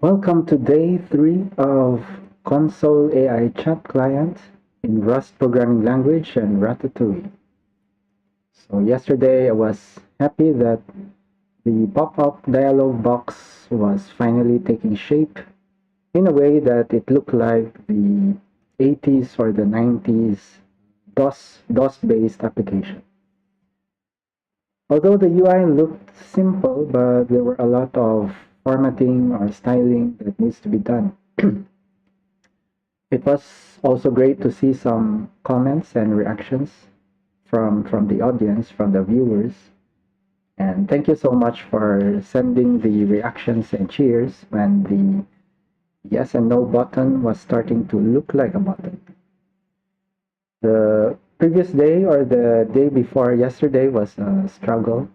Welcome to day 3 of Console AI Chat Client in Rust programming language and Ratatouille. So yesterday I was happy that the pop-up dialog box was finally taking shape in a way that it looked like the 80s or the 90s DOS-based application. Although the UI looked simple, but there were a lot of formatting or styling that needs to be done. It was also great to see some comments and reactions from the audience, from the viewers. And thank you so much for sending the reactions and cheers when the yes and no button was starting to look like a button. The previous day or the day before yesterday was a struggle,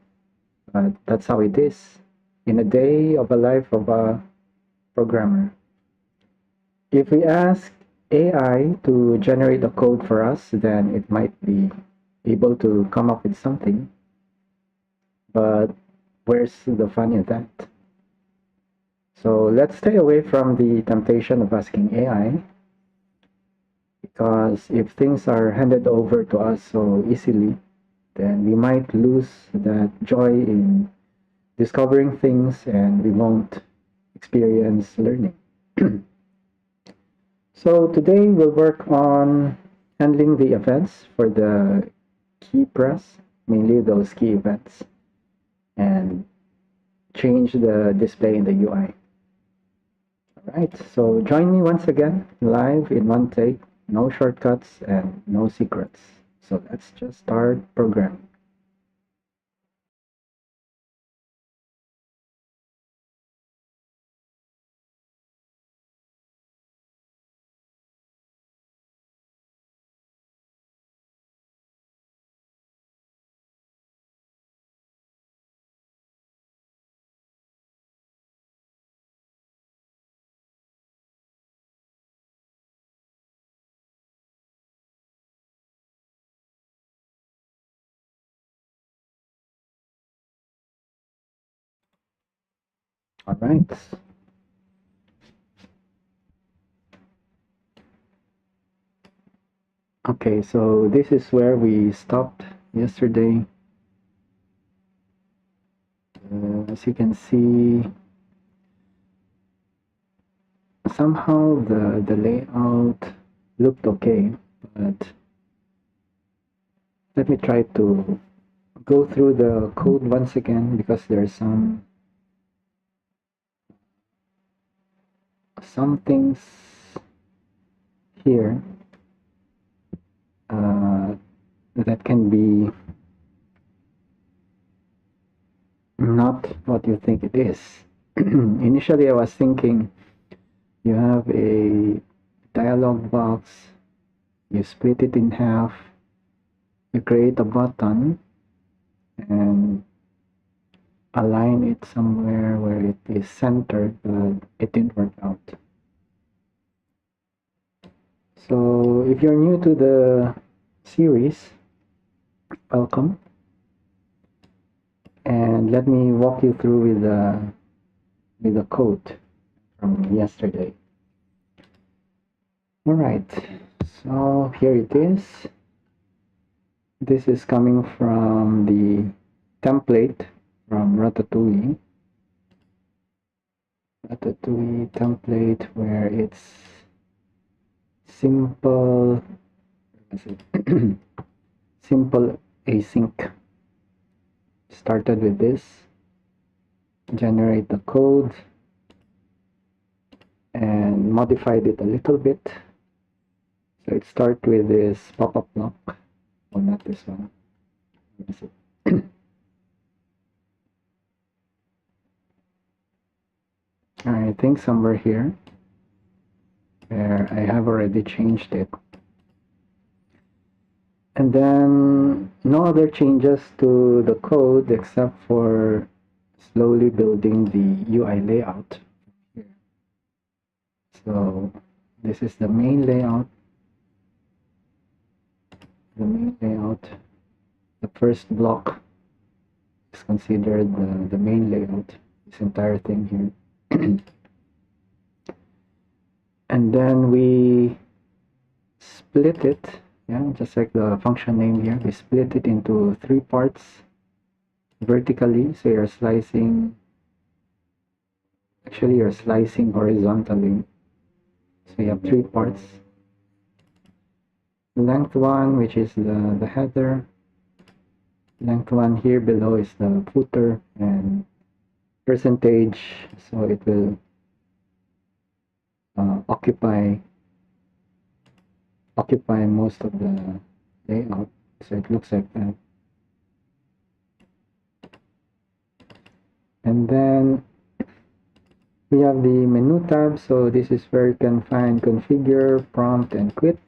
but that's how it is in a day of a life of a programmer. If we ask AI to generate a code for us, then it might be able to come up with something. But where's the fun in that? So let's stay away from the temptation of asking AI, because if things are handed over to us so easily, then we might lose that joy in discovering things and we won't experience learning. So today we'll work on handling the events for the key press, mainly those key events, and change the display in the UI. Alright, so join me once again, live in one take, no shortcuts and no secrets. So let's just start programming. Alright. Okay, so this is where we stopped yesterday. As you can see, somehow the layout looked okay, but let me try to go through the code once again because there's some things here that can be not what you think it is. Initially I was thinking you have a dialog box, you split it in half, you create a button and align it somewhere where it is centered, but it didn't work out. So if you're new to the series, welcome, and let me walk you through with the code from yesterday. All right, so here it is. This is coming from the template from Ratatouille template, where it's simple simple async. Started with this, generate the code and modified it a little bit. So it starts with this pop-up block. Oh, not this one. What is it? I think somewhere here where I have already changed it. And then no other changes to the code except for slowly building the UI layout here. So this is the main layout. The first block is considered the main layout, this entire thing here. And then we split it, yeah, just like the function name here. We split it into 3 parts vertically, so you're slicing, actually you're slicing horizontally. So you have 3 parts. Length 1, which is the header. Length 1 here below is the footer, and percentage, so it will occupy most of the layout, so it looks like that. And then we have the menu tab, so this is where you can find configure, prompt, and quit.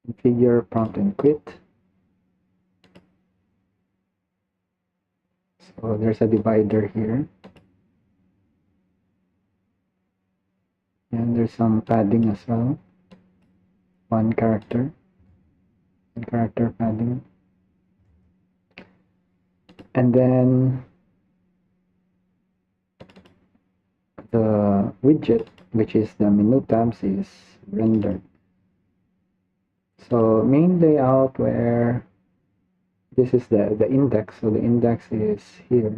Configure, prompt, and quit. So there's a divider here. And there's some padding as well. One character padding. And then the widget, which is the menu tabs, is rendered. So main layout, where this is the index, so the index is here,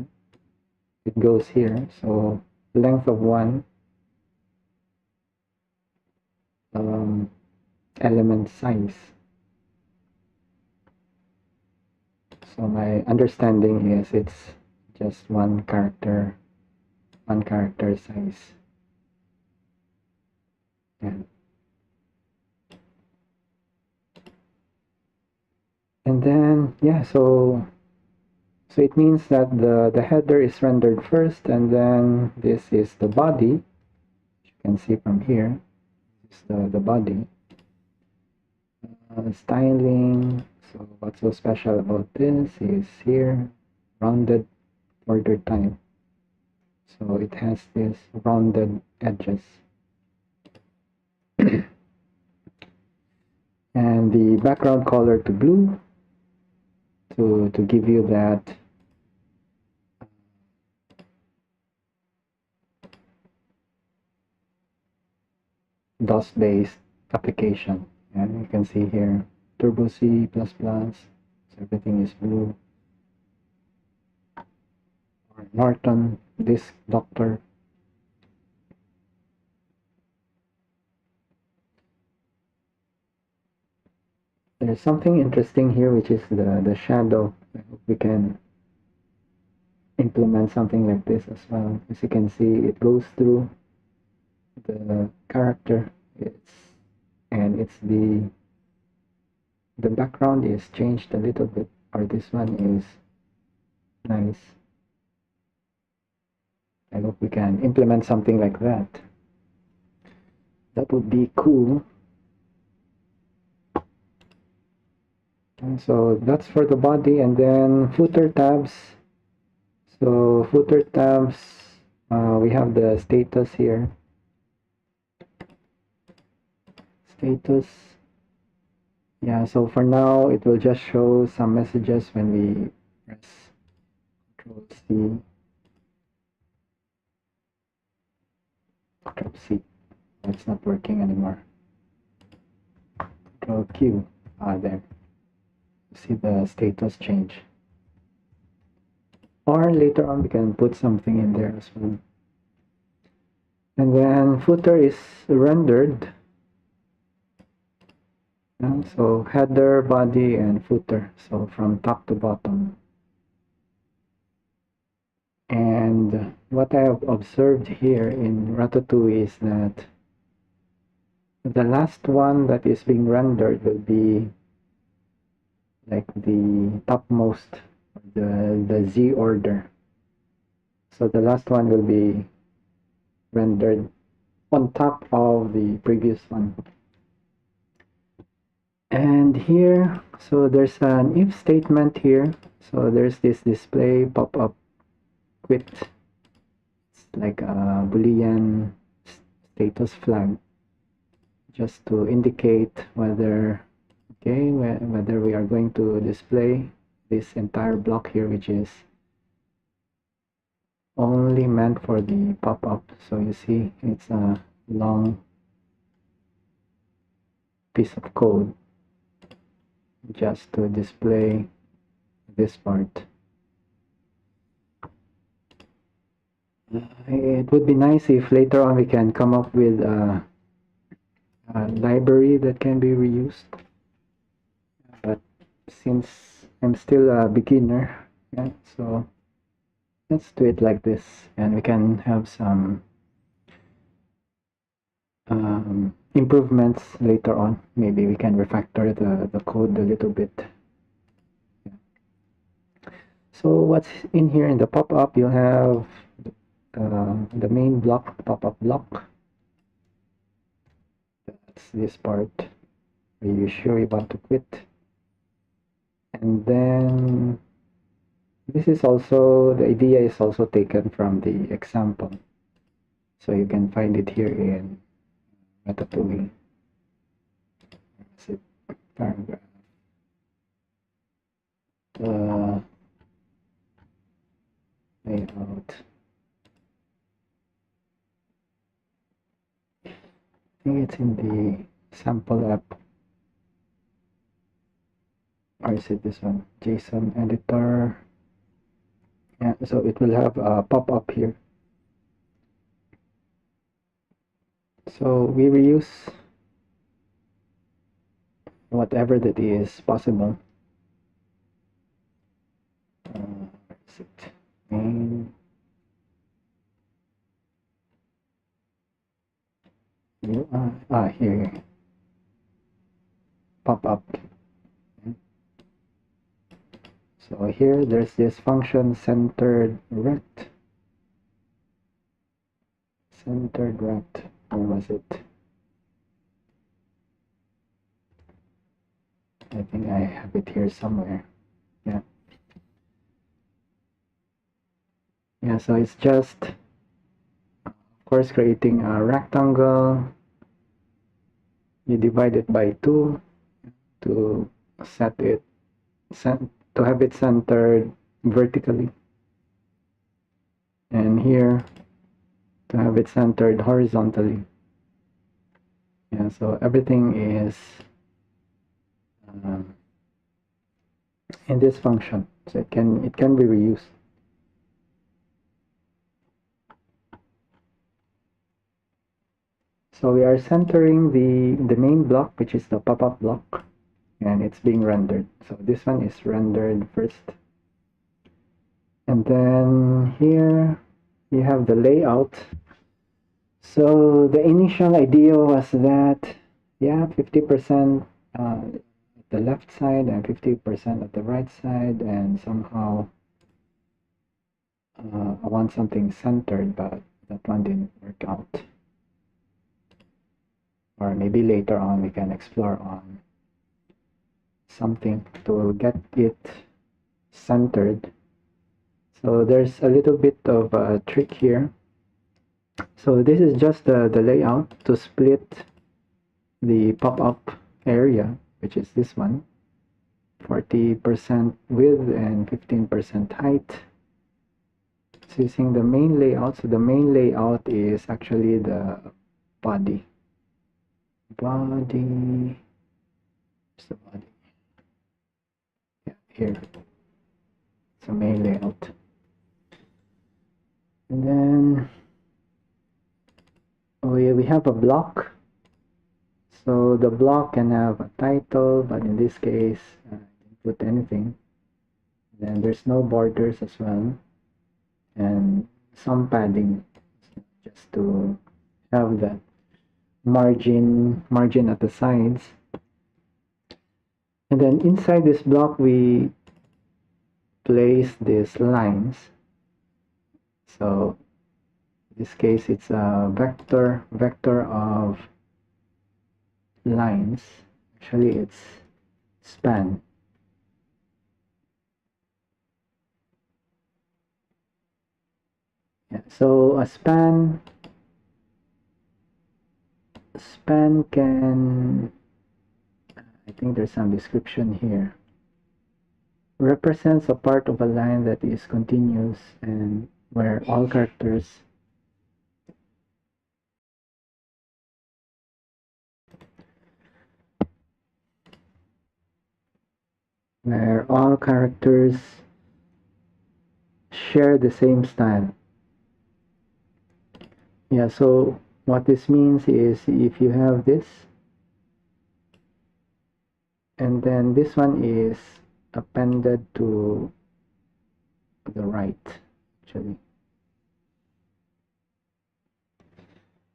it goes here, so length of 1, element size. So my understanding is it's just one character size. Yeah. And then, yeah, so it means that the header is rendered first, and then this is the body. You can see from here, this is the body. Styling, so what's so special about this is here, rounded border type. So it has this rounded edges. And the background color to blue, to give you that DOS-based application. And you can see here Turbo C++, so everything is blue. Or Norton Disk Doctor. There's something interesting here, which is the shadow. I hope we can implement something like this as well. As you can see, it goes through the character. It's the background is changed a little bit, or this one is nice. I hope we can implement something like that. That would be cool. And so that's for the body, and then footer tabs. So footer tabs, we have the status here. Status. Yeah, so for now, it will just show some messages when we press Control C. Control C. It's not working anymore. Control Q. There. See the status change. Or later on, we can put something in there as well. And then footer is rendered. So header, body, and footer. So from top to bottom. And what I have observed here in Ratatouille is that the last one that is being rendered will be like the topmost, the Z order. So the last one will be rendered on top of the previous one. And here, so there's an if statement here. So there's this display pop-up quit. It's like a Boolean status flag, just to indicate whether whether we are going to display this entire block here, which is only meant for the pop-up. So you see, it's long piece of code just to display this part. It would be nice if later on we can come up with a library that can be reused, but since I'm still a beginner, yeah, so let's do it like this, and we can have some improvements later on. Maybe we can refactor the code a little bit. Yeah. So what's in here in the pop-up, you'll have the main block, pop-up block. That's this part where you sure you want to quit. And then this is also, the idea is also taken from the example. So you can find it here in Ratatouille. Is it paragraph? Layout. I think it's in the sample app. Or is it this one? JSON editor. Yeah, so it will have a pop-up here. So we reuse whatever that is possible. Where is it? Main. Here. Pop-up. So here there's this function centered rect. Centered rect. Where was it? I think I have it here somewhere. Yeah. Yeah, so it's just, of course, creating a rectangle. You divide it by 2 to set it, to have it centered vertically. And here, to have it centered horizontally. Yeah, so everything is in this function, so it can be reused. So we are centering the main block, which is the pop-up block, and it's being rendered. So this one is rendered first. And then here you have the layout. So the initial idea was that, yeah, 50% the left side and 50% at the right side, and somehow I want something centered, but that one didn't work out. Or maybe later on we can explore on something to get it centered. So there's a little bit of a trick here. So this is just the layout to split the pop-up area, which is this one, 40% width and 15% height. So using the main layout, so the main layout is actually the body. Body, where's the body? Yeah, here. It's a main layout. And then we have a block. So the block can have a title, but in this case, I didn't put anything. Then there's no borders as well, and some padding just to have that margin at the sides. And then inside this block we place these lines. So in this case it's a vector of lines. Actually it's span. Yeah, so a span can, I think there's some description here, represents a part of a line that is continuous and where all characters where all characters share the same style. Yeah, so what this means is if you have this, and then this one is appended to the right, actually.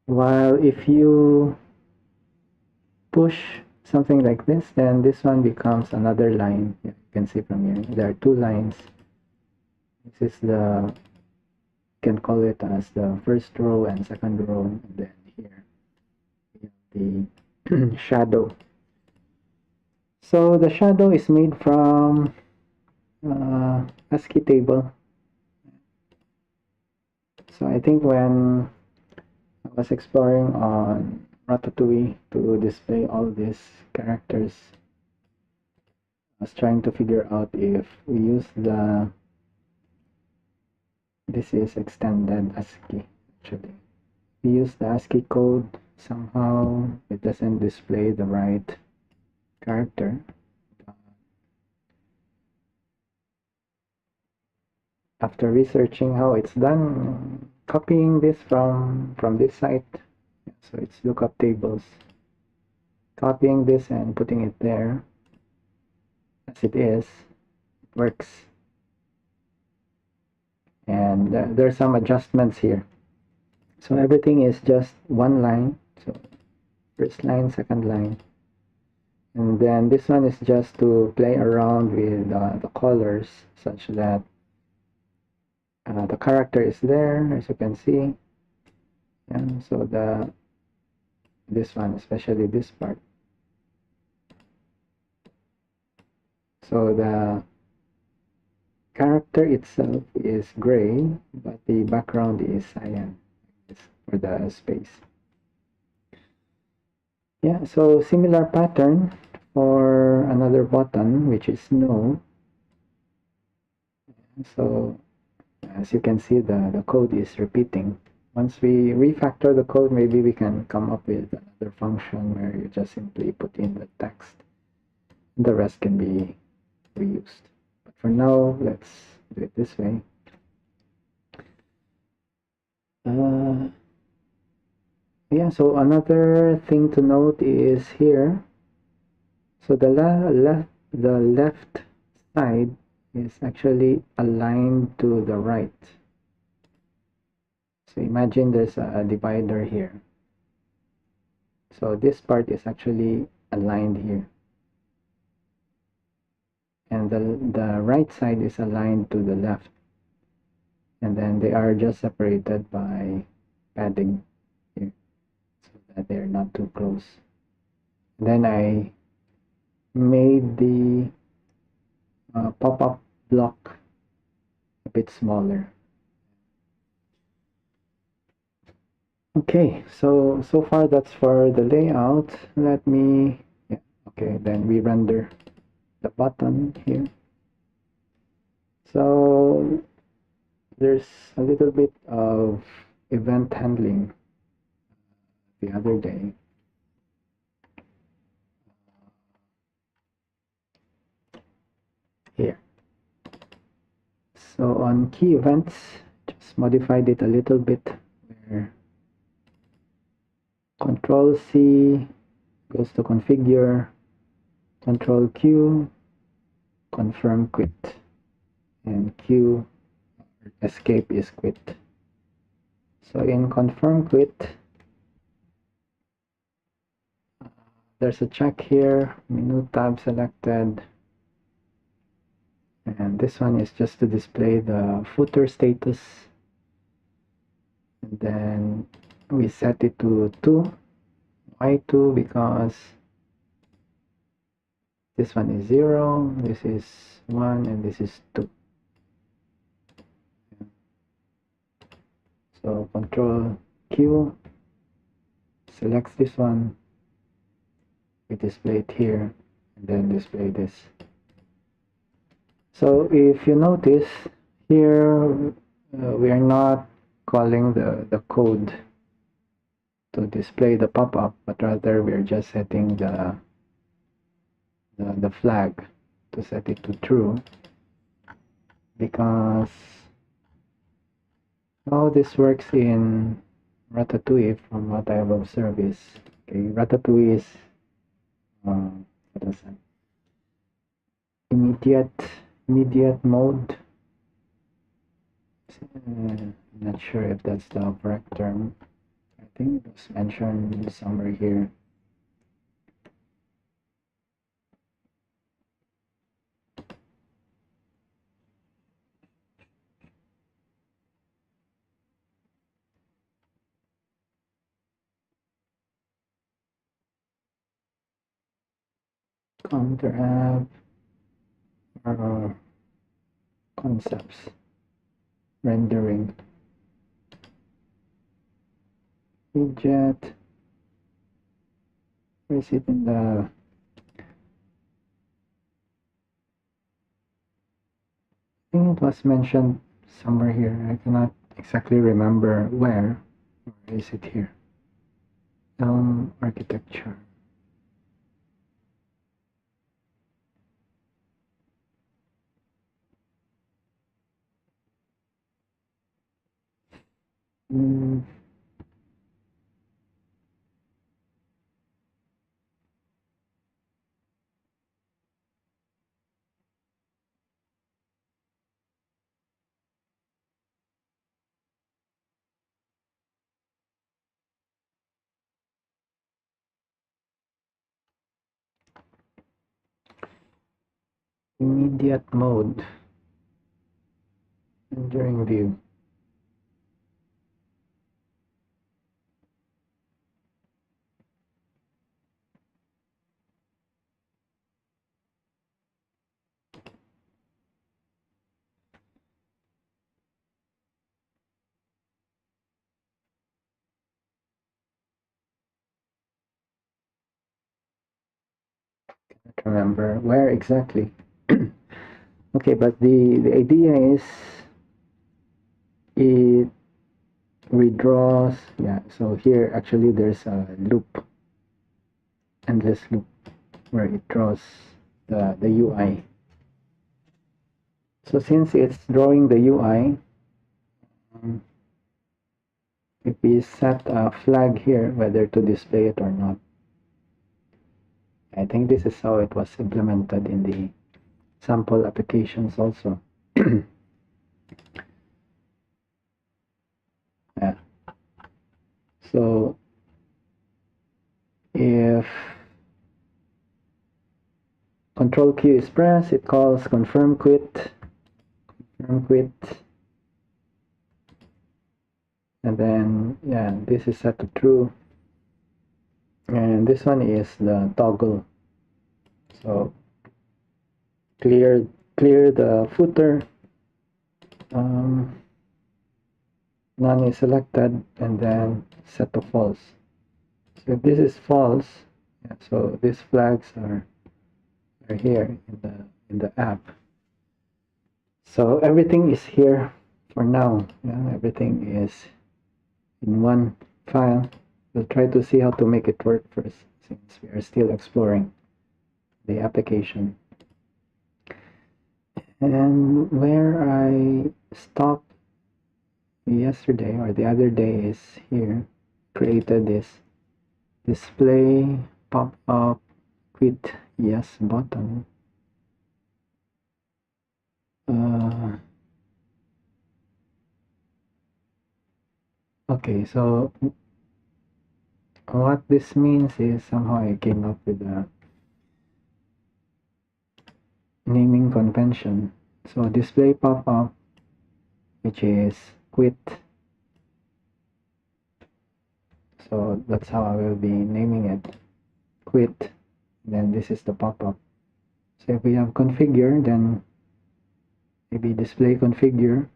While if you push something like this, then this one becomes another line. You can see from here, there are two lines. This is the, you can call it as the first row and second row, and then here the shadow. So the shadow is made from ASCII table. So I think when I was exploring on Ratatouille to display all these characters, I was trying to figure out if we use the, this is extended ASCII actually. We use the ASCII code, somehow it doesn't display the right character. After researching how it's done, copying this from this site, so it's lookup tables, copying this and putting it there as it is, it works. And there's some adjustments here. So everything is just one line, so first line, second line. And then this one is just to play around with the colors such that the character is there, as you can see. And so this one, especially this part. So the character itself is gray, but the background is cyan for the space. Yeah, so similar pattern for another button, which is no. So as you can see, the code is repeating. Once we refactor the code, maybe we can come up with another function where you just simply put in the text. The rest can be reused. But for now, let's do it this way. Yeah, so another thing to note is here. So the left side is actually aligned to the right. So imagine there's a divider here. So this part is actually aligned here. And the right side is aligned to the left. And then they are just separated by padding here, so that they're not too close. And then I made the pop-up block a bit smaller. Okay, so far that's for the layout. Let me, yeah, okay, then we render the button here. So there's a little bit of event handling the other day. Here. So on key events, just modified it a little bit where Control C goes to configure, Control Q, confirm quit, and Q, escape is quit. So in confirm quit, there's a check here, menu tab selected, and this one is just to display the footer status. And then we set it to 2. Why 2? Because this one is 0, this is 1, and this is 2. So Control Q selects this one, we display it here, and then display this. So if you notice here, we are not calling the code to display the pop-up, but rather we are just setting the flag. to set it to true, because how this works in Ratatouille, from what I have observed, is Ratatouille is what is that? Immediate mode. I'm not sure if that's the correct term. I think it was mentioned somewhere here. Counter app or concepts rendering widget. Where is it in the? I think it was mentioned somewhere here. I cannot exactly remember where. Where is it here? Architecture. Immediate mode. Rendering view. Remember where exactly. Okay, but the idea is it redraws. Yeah, so here actually there's a loop, endless loop, where it draws the UI. So since it's drawing the UI, if we set a flag here whether to display it or not, I think this is how it was implemented in the sample applications also. Yeah. So if Control Q is pressed, it calls confirm quit, and then yeah, this is set to true, and this one is the toggle. So clear the footer, none is selected, and then set to false. So if this is false, yeah, so these flags are here in the app. So everything is here for now. Yeah, everything is in one file. We'll try to see how to make it work first, since we are still exploring the application. And where I stopped yesterday or the other day is here. Created this display pop-up quit yes button. Okay, so what this means is somehow I came up with a naming convention. So display pop-up, which is quit. So that's how I will be naming it, quit. Then this is the pop-up. So if we have configure, then maybe display configure,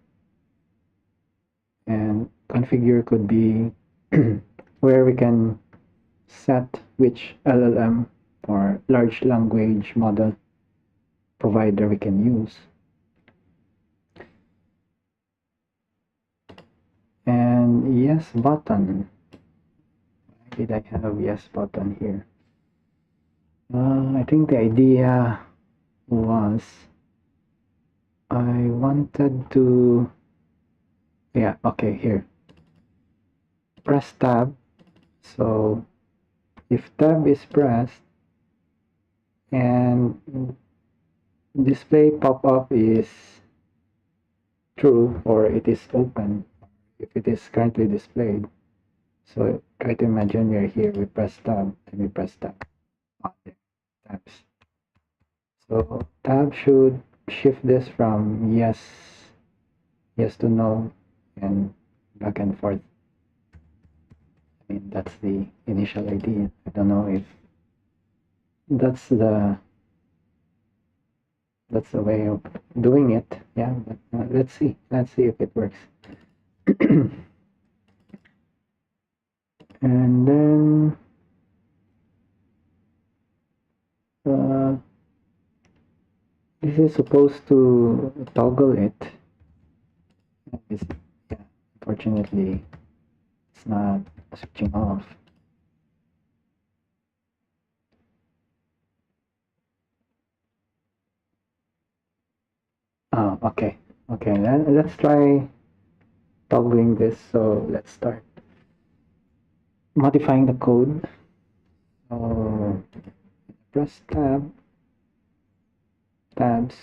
and configure could be where we can set which LLM or large language model provider we can use. And yes button. Why did I have yes button here? I think the idea was I wanted to, yeah, okay, here. Press tab. So if tab is pressed and display pop-up is true or it is open, if it is currently displayed. So try to imagine we're here, we press tab and we press tab. Okay, tabs. So tab should shift this from yes to no and back and forth. I mean, that's the initial idea. I don't know if that's the way of doing it. Yeah, but let's see. Let's see if it works. And then this is supposed to toggle it. It's, yeah, unfortunately, it's not switching off. Oh, okay. Okay, let's try toggling this. So let's start modifying the code. So press tabs.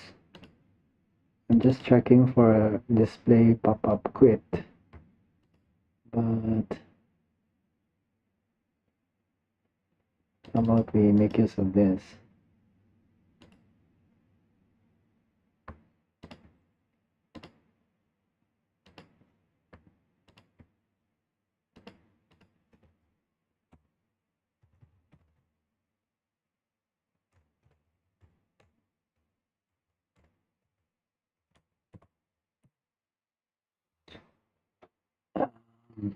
I'm just checking for display pop-up quit. But how about we make use of this? Um,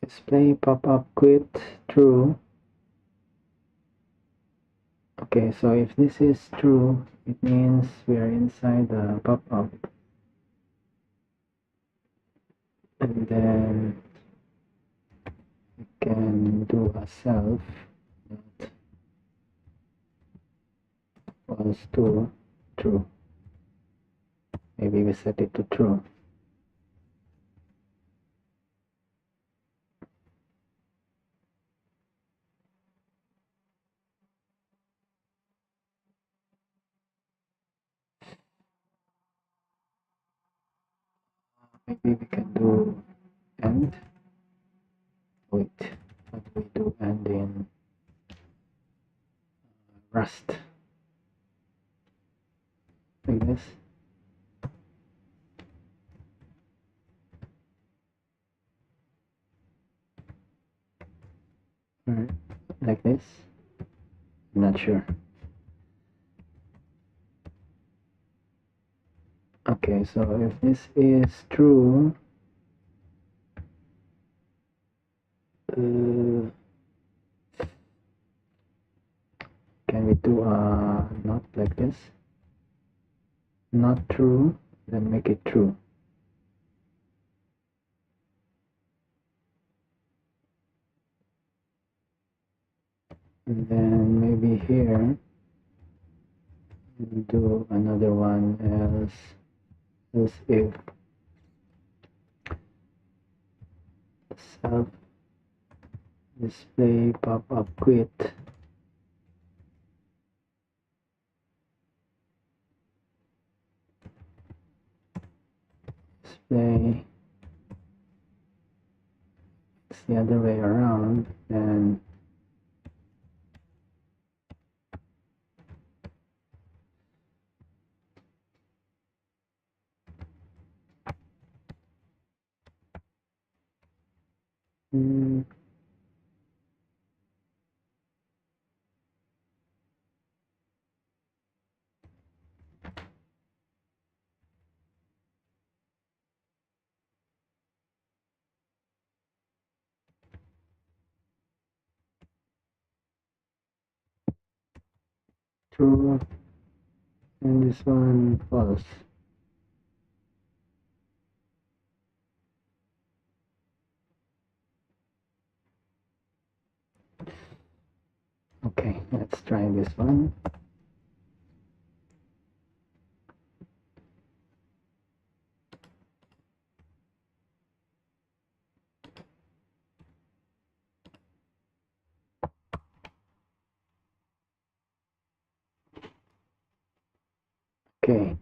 Display pop-up quit true. Okay, so if this is true, it means we are inside the pop-up. And then we can do a self that was to true. Maybe we set it to true. Maybe we can do end. Wait, what do we do end in Rust? Like this. Alright, like this. I'm not sure. Okay, so if this is true, can we do not like this? Not true, then make it true. And then maybe here do another one else if self display pop-up quit display, it's the other way around, then true, and this one false. Okay, let's try this one. Okay,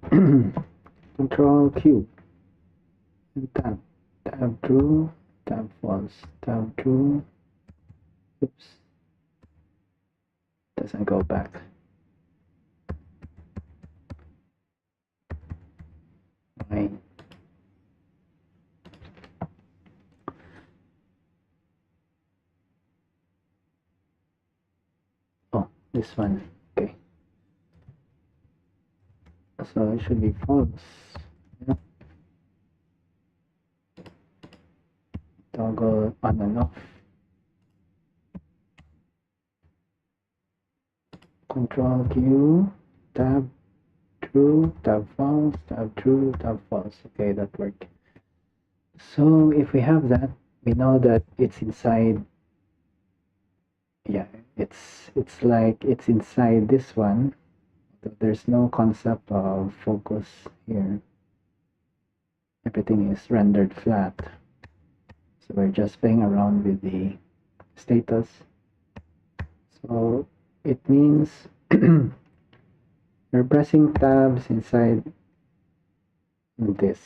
Control Q and tab true, tab false, tab true. Oops, doesn't go back. Right. Oh, this one. Okay. So it should be false. Yeah. Toggle on and off. Control Q, tab true, tab false, tab true, tab false. Okay, that worked. So if we have that, we know that it's inside. Yeah, it's like it's inside this one. There's no concept of focus here. Everything is rendered flat. So we're just playing around with the status. So it means we're pressing tabs inside this.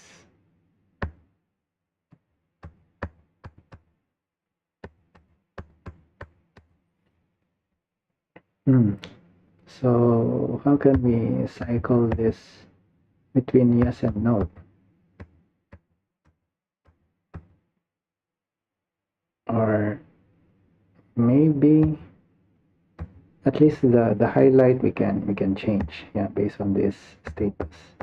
So how can we cycle this between yes and no? Or maybe at least the highlight we can change, yeah, based on this status.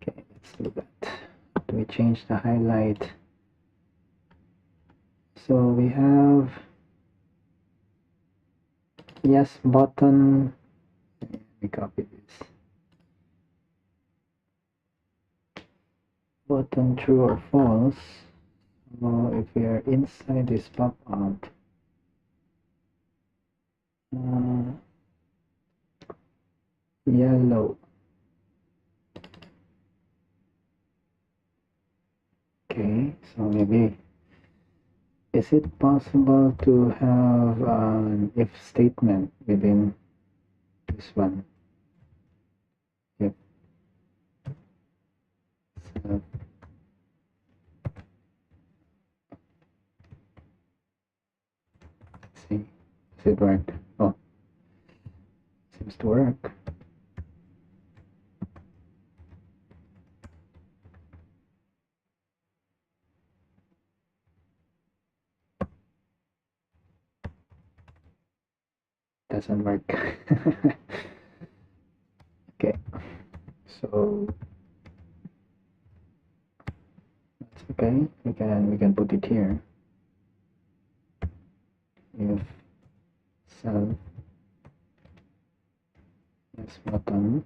Okay, let's do that. How do we change the highlight? So we have yes button. Let me copy this. Button true or false. So if we are inside this pop-up, yellow. Okay, so maybe is it possible to have an if statement within this one? If so, let's see, does it work? Oh, seems to work. Doesn't work. Okay, so that's okay. We can put it here. If self yes button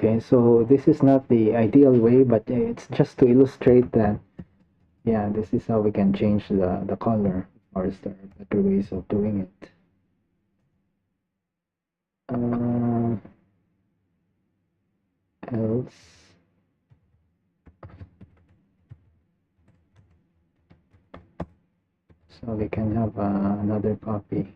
okay, so this is not the ideal way, but it's just to illustrate that, yeah, this is how we can change the color, or is there better ways of doing it? Else, so we can have another copy.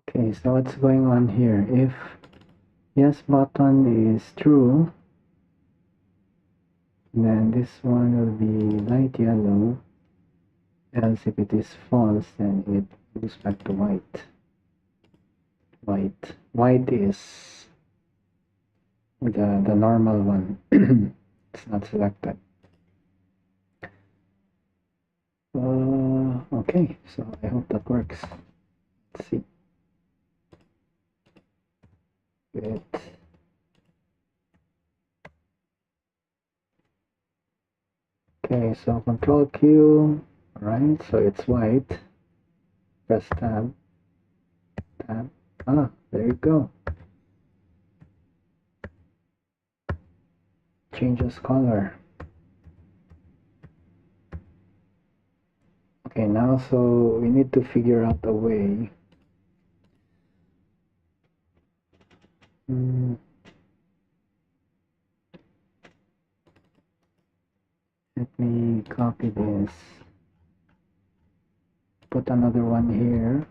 Okay, so what's going on here? If yes button is true, Then this one will be light yellow, else if it is false, then it goes back to white. White is the normal one. It's not selected. Okay, so I hope that works. Let's see. Good. Okay, so Control Q. Alright, so it's white. Press tab. Tab. Ah, there you go. Changes color. Okay, now so we need to figure out a way. Let me copy this. Put another one here.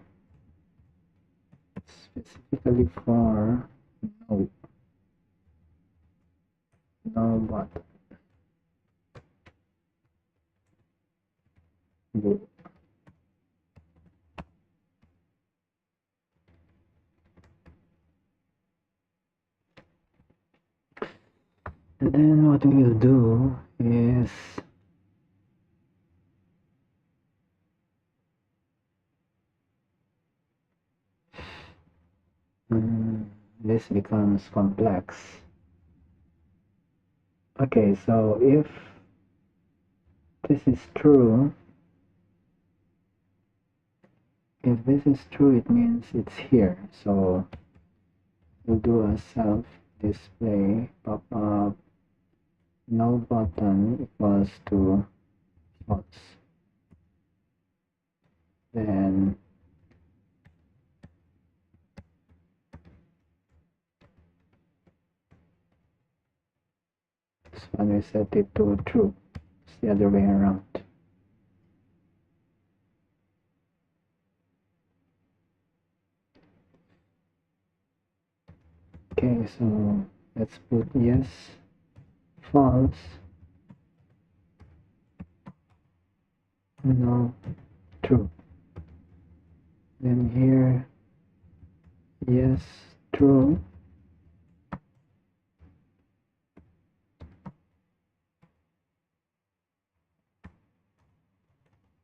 Specifically for no button. Good. And then what we will do is this becomes complex. Okay, so if this is true, it means it's here. So we'll do a self display pop-up no button equals to false. Then this one we set it to true. It's the other way around. Okay, so let's put yes, false, no, true. Then here, yes, true.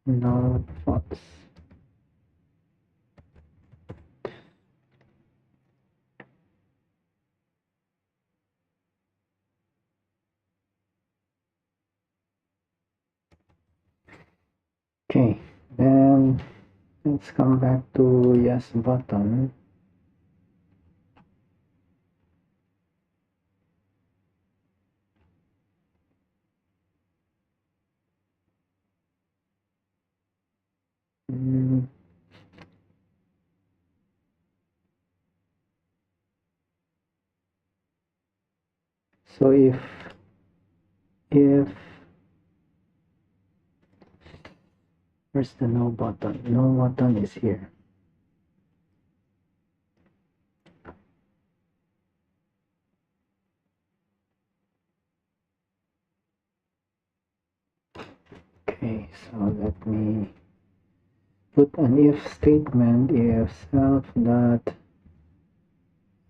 No, false. Okay, then let's come back to yes button. So if where's the no button? No button is here. Okay, so let me put an if statement if self dot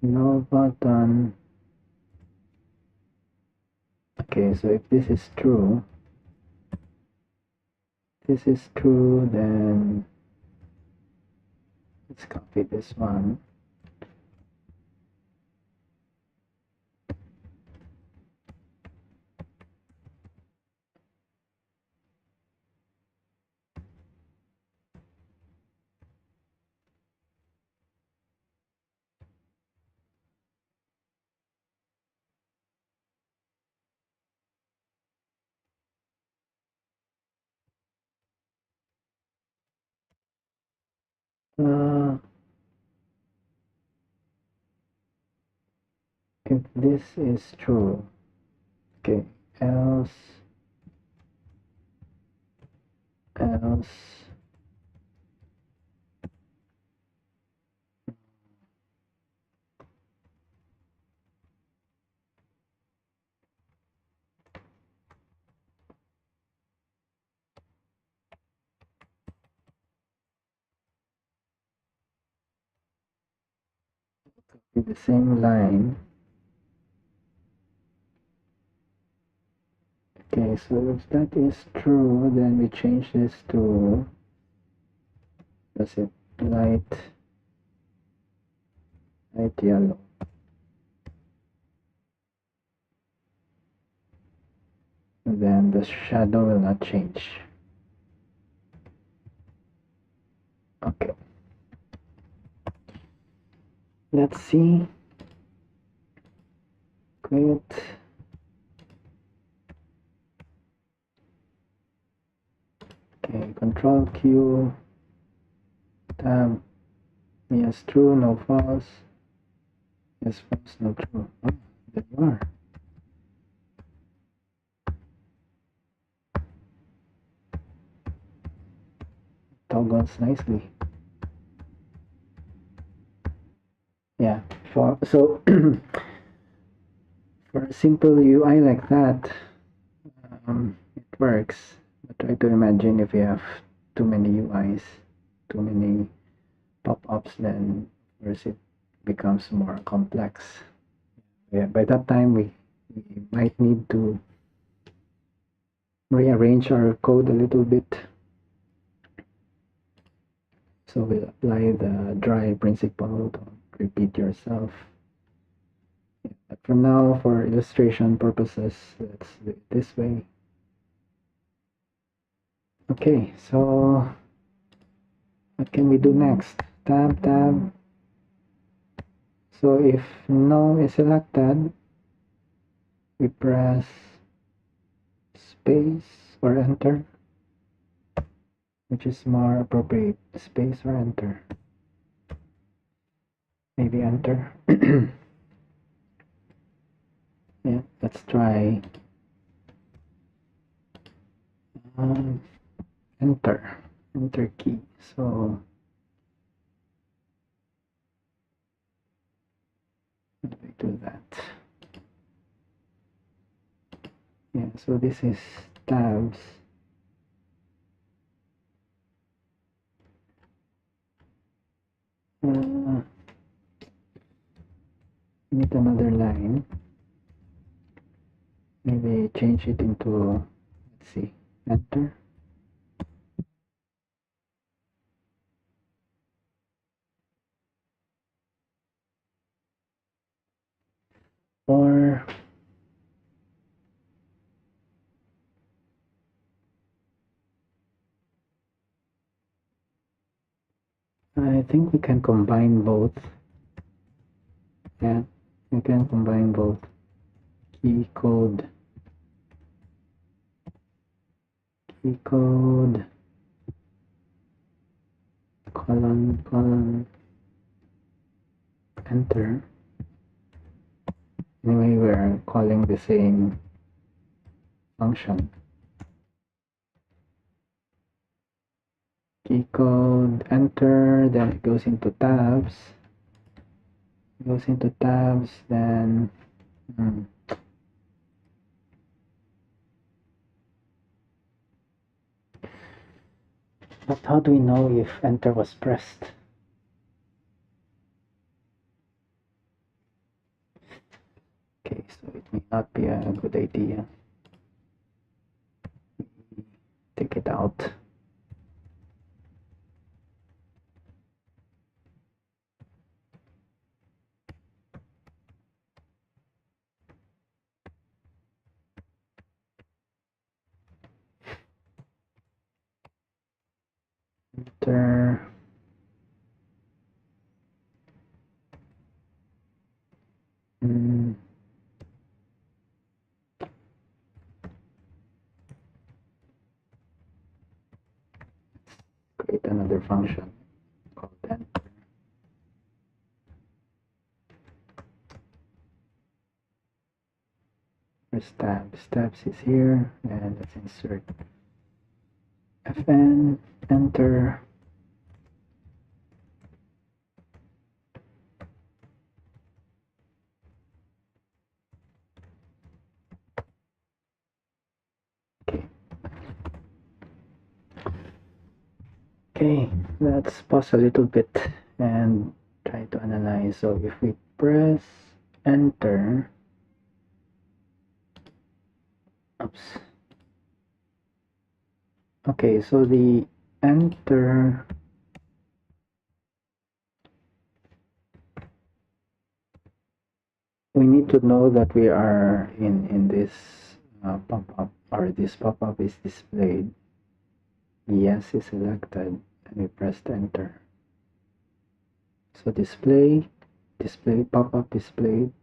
no button. Okay, so if this is true, then let's copy this one. If this is true, okay, else with the same line. Okay, so if that is true, then we change this to, that's it, light yellow. And then the shadow will not change. Okay. Let's see. Quit. Okay, Control Q. Tab. Yes, true, no false. Yes, false, no true. Oh, there you are. Toggles nicely. Yeah, so for a simple UI like that, it works. But try to imagine if you have too many UIs, too many pop-ups, then of course it becomes more complex. Yeah, by that time we might need to rearrange our code a little bit. So we'll apply the dry principle, don't repeat yourself. Yeah, but for now, for illustration purposes, let's do it this way. Okay, so what can we do next? Tab. So if no is selected, we press space or enter, which is more appropriate, space or enter. Maybe enter. Yeah, let's try enter key. So how do we do that? Yeah, so this is tabs. Need another line. Maybe change it into, let's see, enter. Or I think we can combine both. Yeah, we can combine both. Key code, colon, enter. Anyway, we're calling the same function. Key code, enter, then it goes into tabs. Then but how do we know if enter was pressed? Okay, so it may not be a good idea. Take it out. Enter. Create another function called enter. Where's tabs? Tabs is here, and let's insert fn, enter. Okay, let's pause a little bit and try to analyze. So if we press enter, oops. Okay, so the enter we need to know that we are in this pop-up, or this pop-up is displayed. Yes is selected, and we press enter. So display pop-up displayed,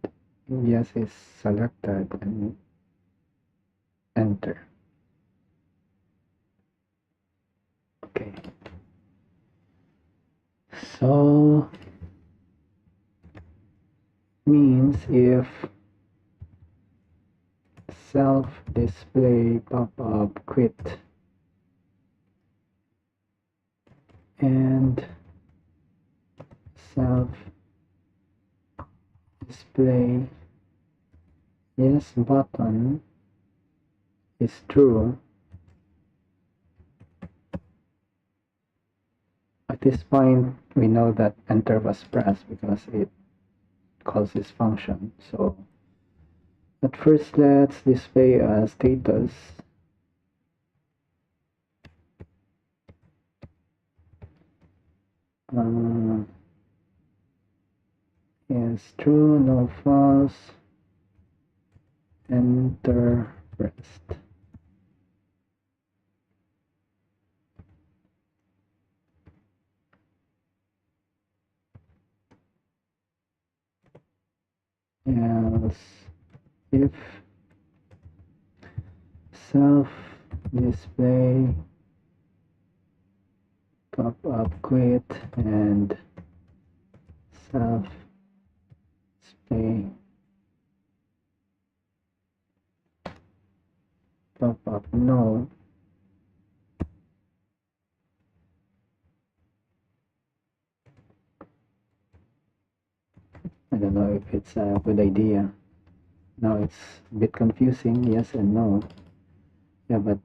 yes is selected, and enter. Okay, so means if self display pop-up quit and self display yes button is true, at this point we know that enter was pressed because it calls this function. So at first let's display a status. Yes, true, no, false, enter pressed. Else if self display pop-up quit and self display pop-up no, I don't know if it's a good idea. Now it's a bit confusing, yes and no. Yeah, but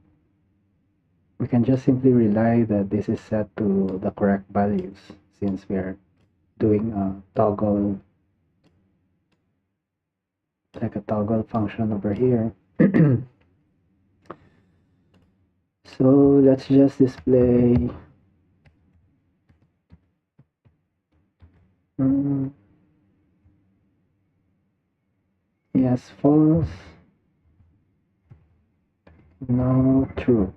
we can just simply rely that this is set to the correct values since we are doing a toggle, like a toggle function over here. So let's just display yes, false, no, true.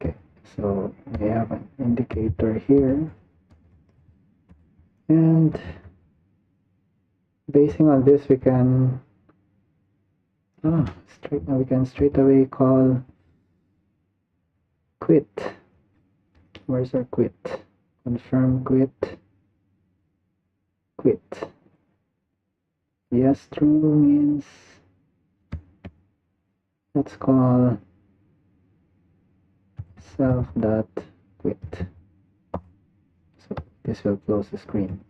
Okay, so we have an indicator here, and basing on this we can straight away call quit. Where's our quit? Confirm quit. Quit. Yes, true means let's call self dot quit. So this will close the screen.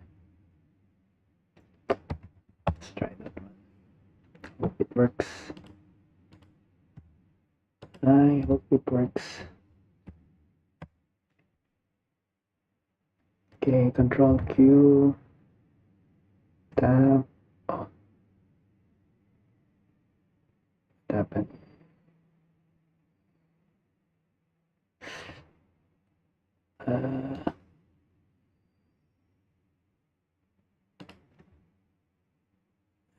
Let's try that one. Hope it works. I hope it works. Okay, Control Q, tab, oh, tab it. I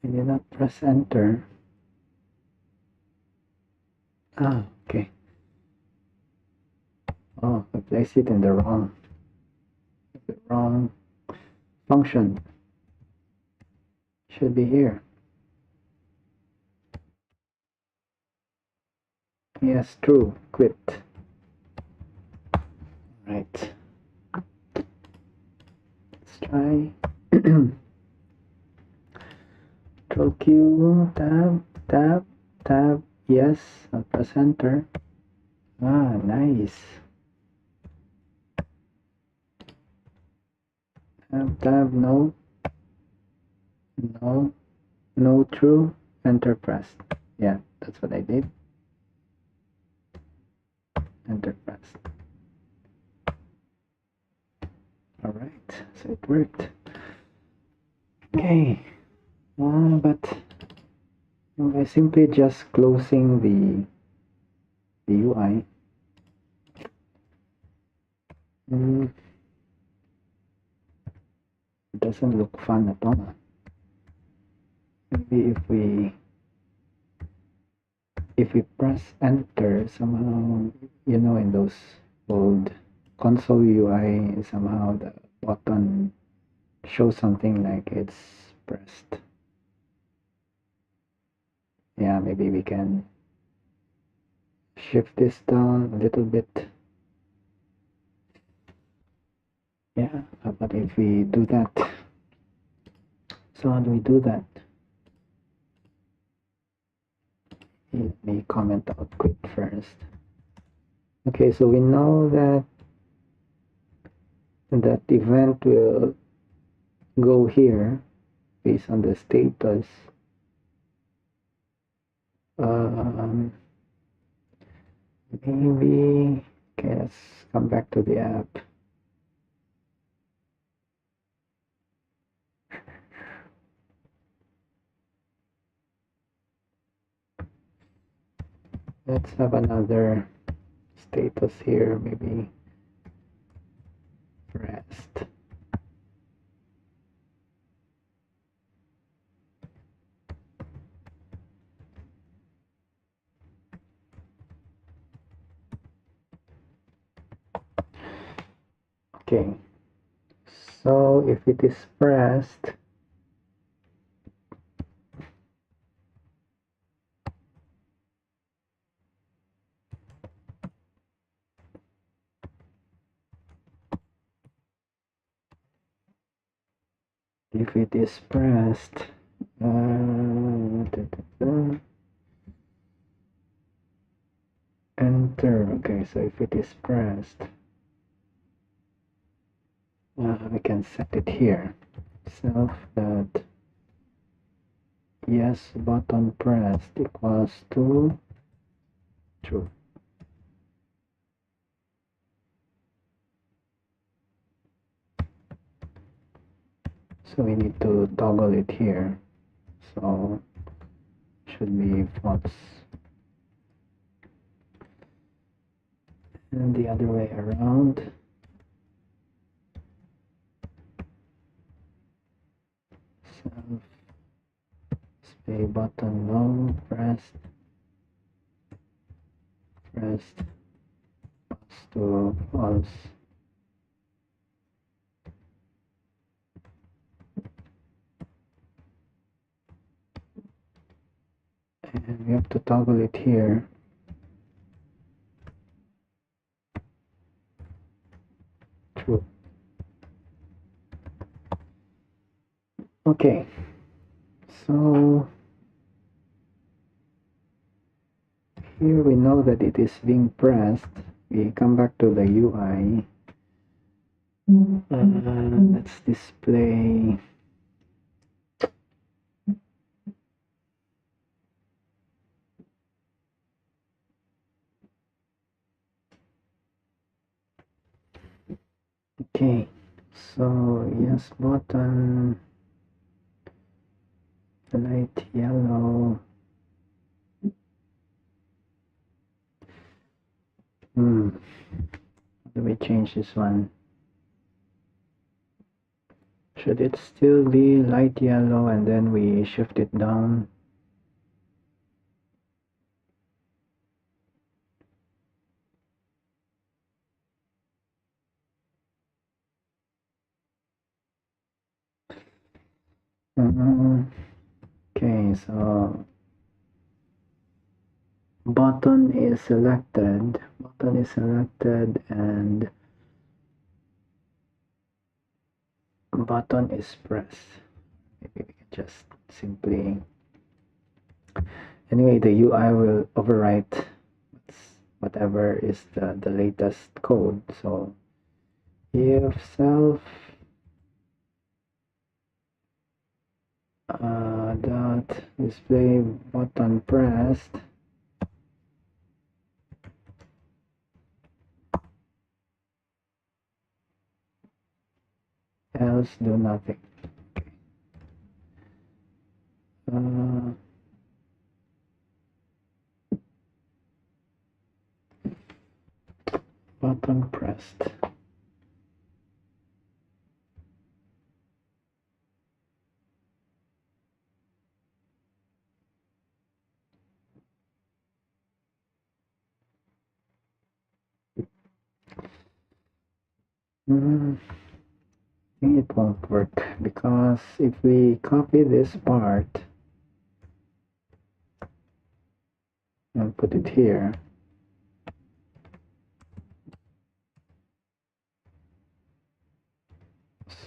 did not press enter. Ah, okay. Oh, I placed it in the wrong function. Should be here. Yes, true. Quit. Right. Let's try. Control Q, tab. Yes, I'll press enter. Ah, nice. Tab, no, true, enter pressed. Yeah, that's what I did. Enter pressed. So it worked. Okay, but by simply just closing the UI, it doesn't look fun at all. Maybe if we press enter, somehow, you know, in those old console UI, somehow the button shows something like it's pressed. Yeah, maybe we can shift this down a little bit. Yeah, how about if we do that? So how do we do that? Let me comment out quick first. Okay, so we know that event will go here based on the status. Maybe, okay, let's come back to the app. Let's have another status here, maybe rest. Okay, so if it is pressed, enter. Okay, so if it is pressed, we can set it here. Self that yes button pressed equals to true. So we need to toggle it here. So should be false. And the other way around. Self display button no pressed to false. And we have to toggle it here. True. Okay, so here we know that it is being pressed. We come back to the UI. Let's display. Okay, so yes button, light yellow. How do we change this one? Should it still be light yellow and then we shift it down? Okay, so button is selected and button is pressed. Maybe we can just simply, anyway, the UI will overwrite whatever is the latest code. So if self dot display button pressed else do nothing. Button pressed. I think it won't work because if we copy this part and put it here,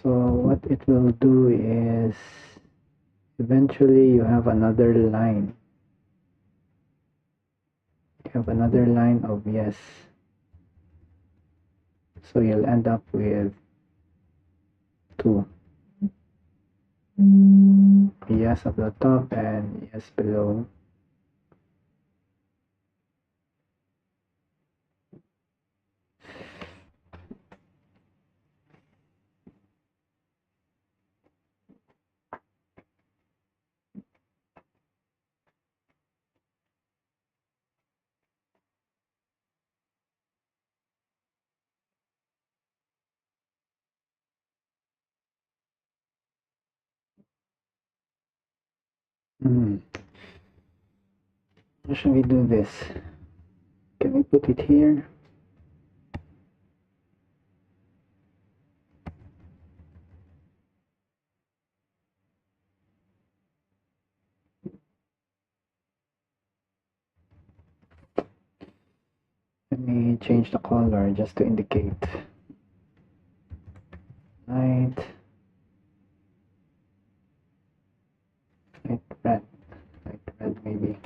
so what it will do is eventually you have another line. You have another line of yes. So you'll end up with 2. Yes at the top and yes below. How should we do this? Can we put it here? Let me change the color just to indicate. Light red. Light red maybe.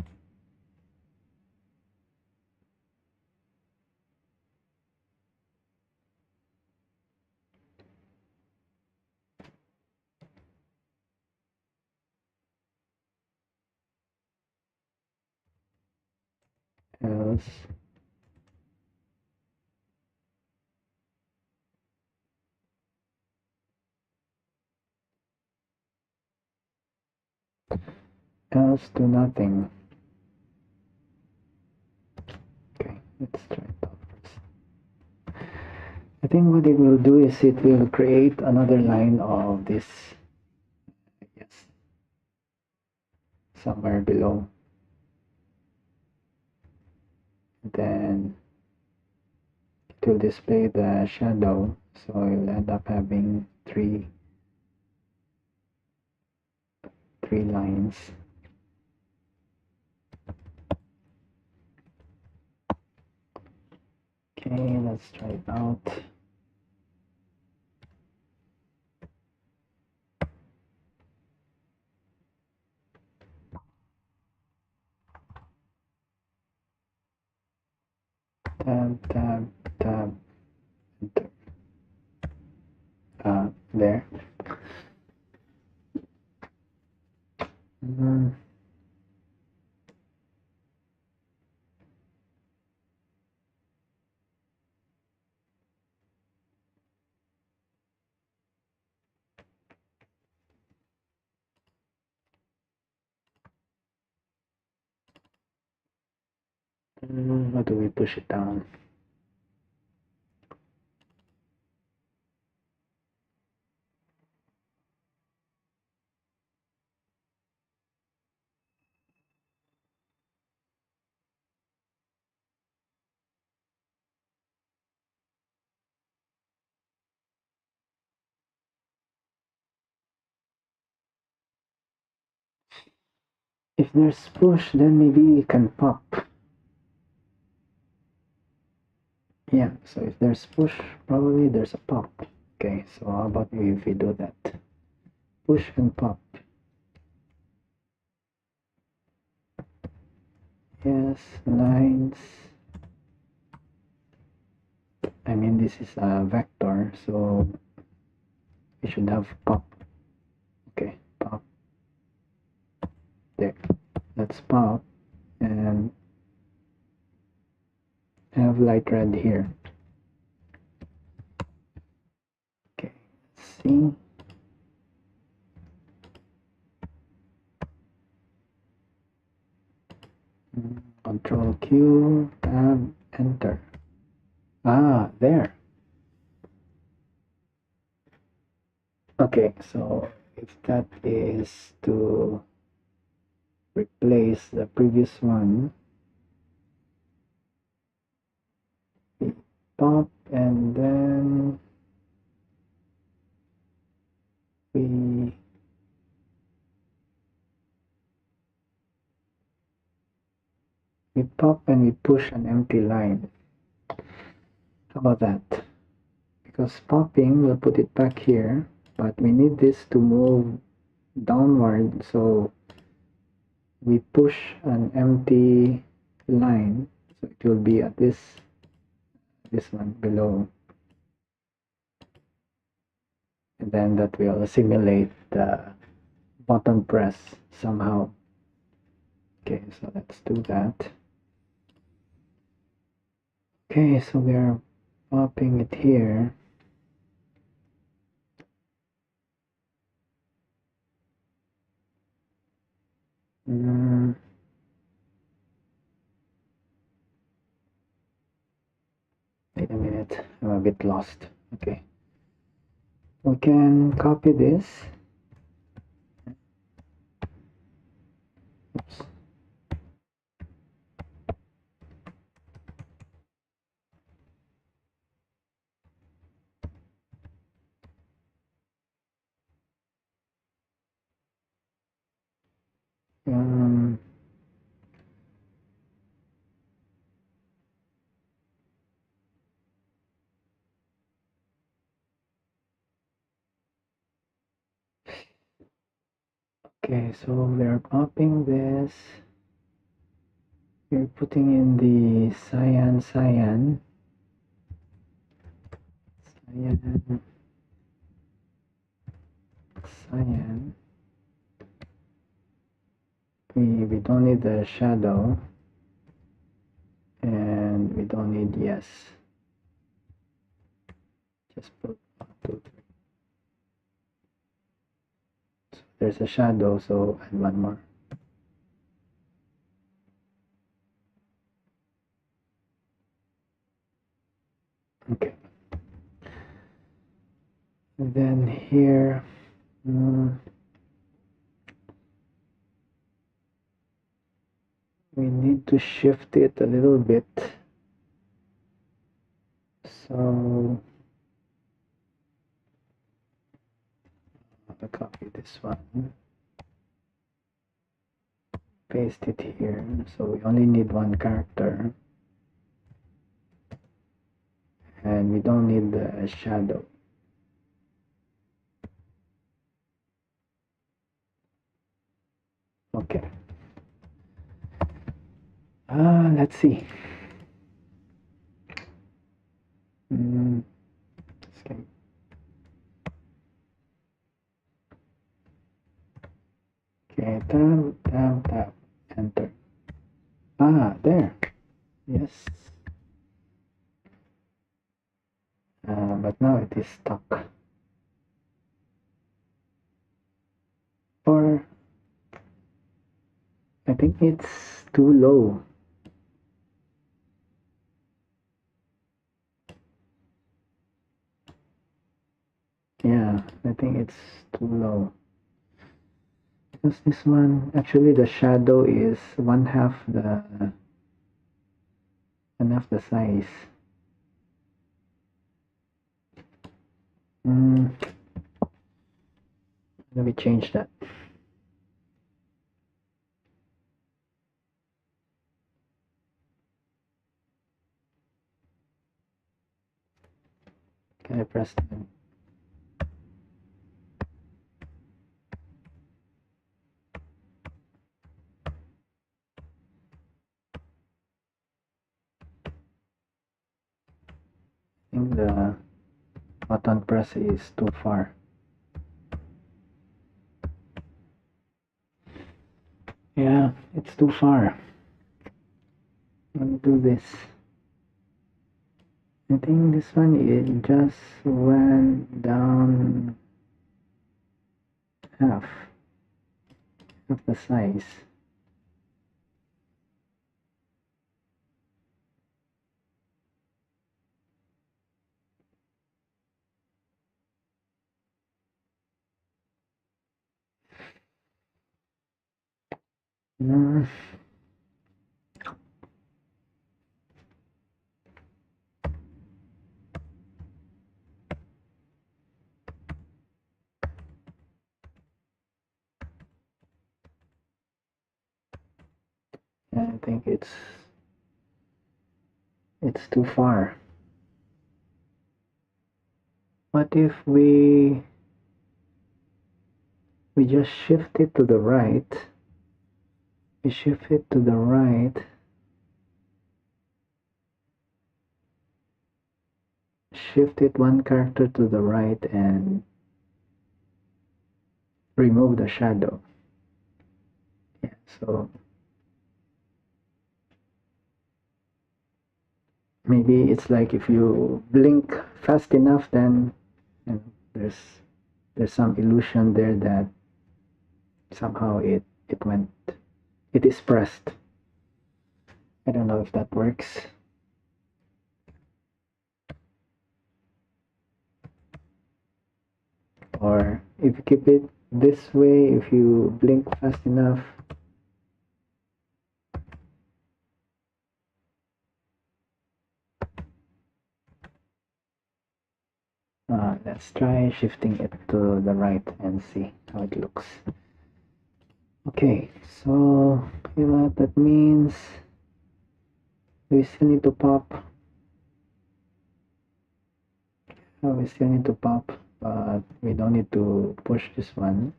Else do nothing. Okay, let's try it out first. I think what it will do is it will create another line of this, yes, somewhere below. Then it will display the shadow, so you'll end up having three lines. Okay, let's try it out. Tab, enter. There. How do we push it down? If there's push, then maybe we can pop. Yeah, so if there's push, probably there's a pop. Okay, so how about if we do that? Push and pop. Yes, lines. I mean, this is a vector, so we should have pop. Okay, pop. There. Let's pop and have light red here. Okay, let's see. Control Q, tab, enter. There. Okay, so if that is to replace the previous one, we pop and then we pop and we push an empty line. How about that? Because popping will put it back here, but we need this to move downward, so we push an empty line, so it will be at this one below, and then that will simulate the button press somehow. Okay, so let's do that. Okay, so we are popping it here. Wait a minute, I'm a bit lost. Okay, we can copy this. Oops. Okay, so we're popping this. We're putting in the cyan. We don't need the shadow, and we don't need yes. Just put 1, 2, 3. So there's a shadow, so add one more. Okay. And then here, we need to shift it a little bit. So I'll copy this one, paste it here. So we only need one character, and we don't need the shadow. Okay. Let's see. Escape. Okay, tab, enter. There. Yes. But now it is stuck. Or I think it's too low. Yeah, I think it's too low. Because this one, actually the shadow is one half the size. Let me change that. Can I press that? I think the button press is too far. Yeah, it's too far. Let me do this. I think this one, it just went down half of the size. Mm. I think it's too far. What if we just shift it to the right? We shift it to the right. Shift it one character to the right and remove the shadow. Yeah, so maybe it's like if you blink fast enough, then you know, there's some illusion there that somehow it went, it is pressed. I don't know if that works. Or if you keep it this way, if you blink fast enough, let's try shifting it to the right and see how it looks. Okay, so you know what that means. We still need to pop. We still need to pop, but we don't need to push this one.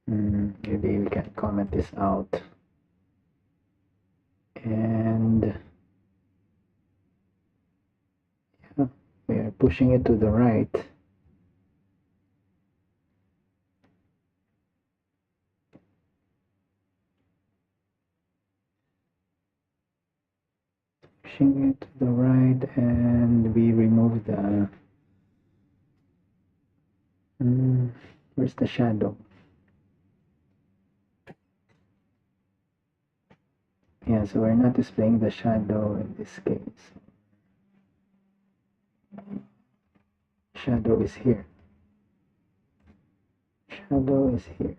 Maybe we can comment this out. And yeah, we are pushing it to the right. Pushing it to the right, and we remove the where's the shadow? Yeah, so we're not displaying the shadow in this case. Shadow is here. Shadow is here.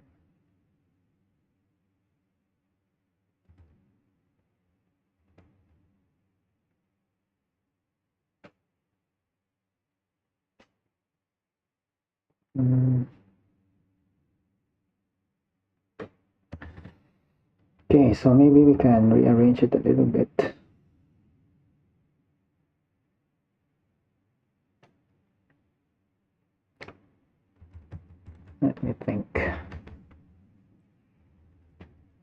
Okay, so maybe we can rearrange it a little bit. Let me think.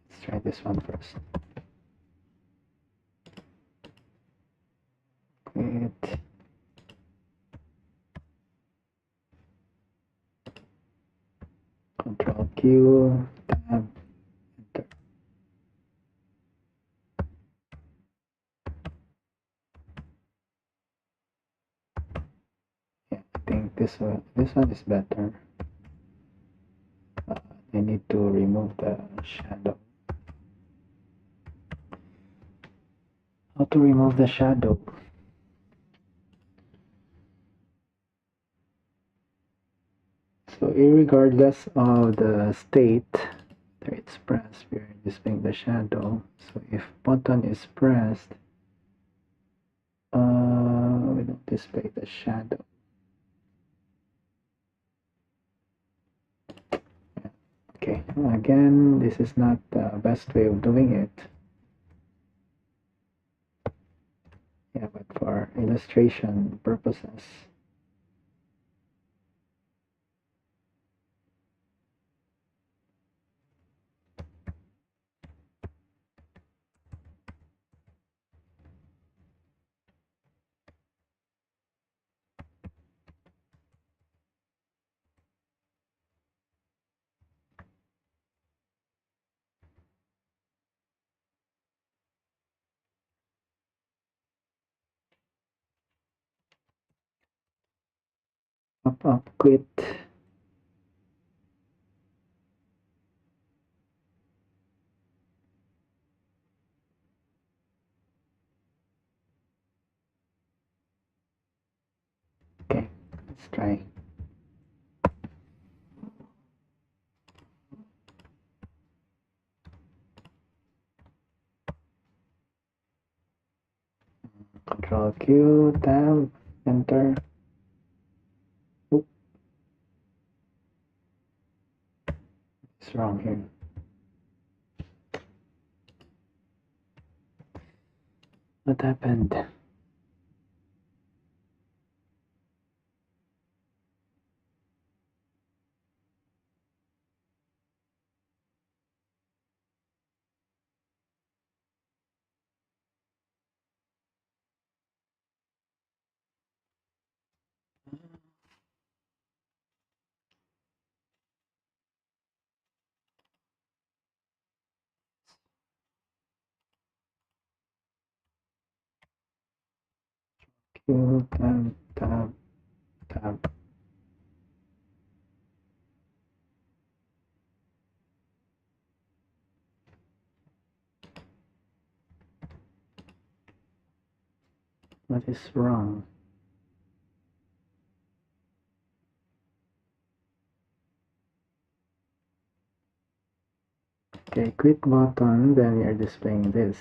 Let's try this one first. Quit. Control Q, tab, enter. Yeah, I think this one is better. I need to remove the shadow. How to remove the shadow? So irregardless of the state that it's pressed, we're displaying the shadow. So if button is pressed, we don't display the shadow. Okay, again, this is not the best way of doing it. Yeah, but for illustration purposes. Up, quit. Okay, let's try. Control Q, tab, enter. Oop. It's wrong here. What happened? Q, tab, tab, tab. What is wrong? Okay, quit button, then you're displaying this.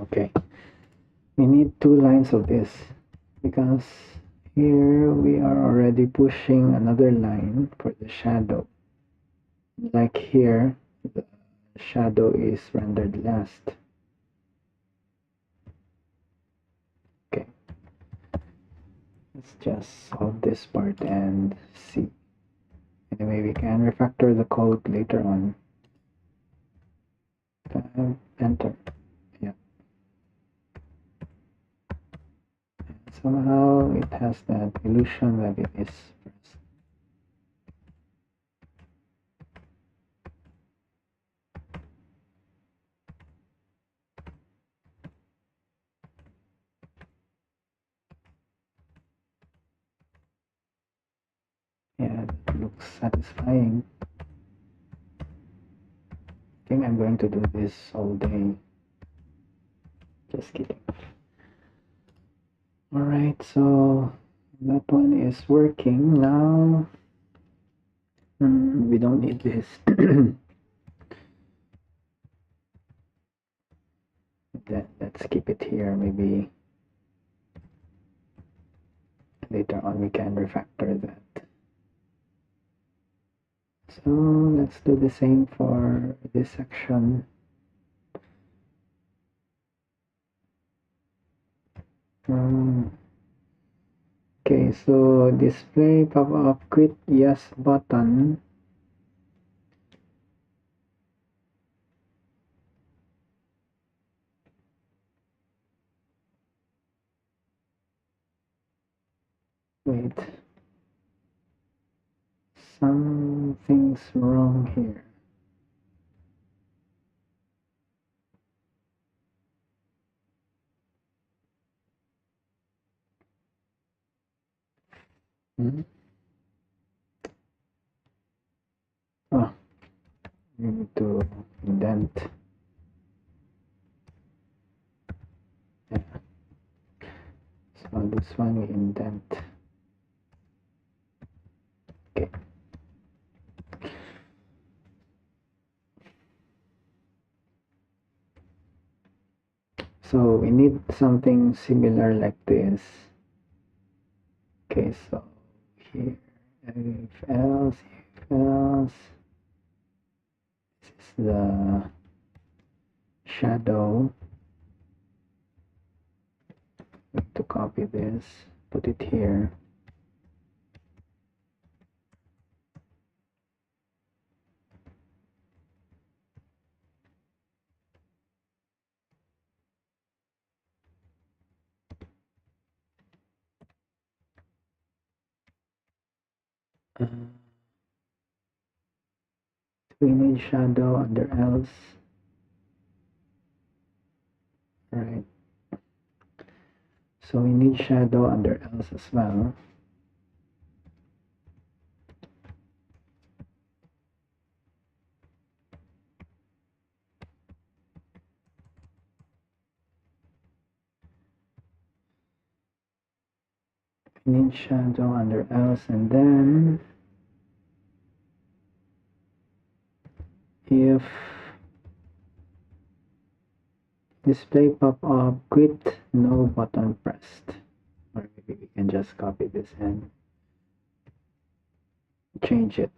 Okay. We need 2 lines of this because here we are already pushing another line for the shadow. Like here, the shadow is rendered last. Okay. Let's just solve this part and see. Anyway, we can refactor the code later on. Enter. Yeah. Somehow it has that illusion that it is first. Yeah, that looks satisfying. I think I'm going to do this all day. Just kidding. Alright, so that one is working now. We don't need this. Let's keep it here. Maybe later on we can refactor that. So let's do the same for this section. Okay, so display pop-up quit yes button. Wait, something's wrong here. Oh, we need to indent. Yeah. So this one we indent. Okay. So we need something similar like this. Okay, so here, if else, this is the shadow. We have to copy this, put it here. We need shadow under else. Right. So we need shadow under else as well. need shadow under else, and then if display pop-up quit, no button pressed. Or maybe we can just copy this and change it.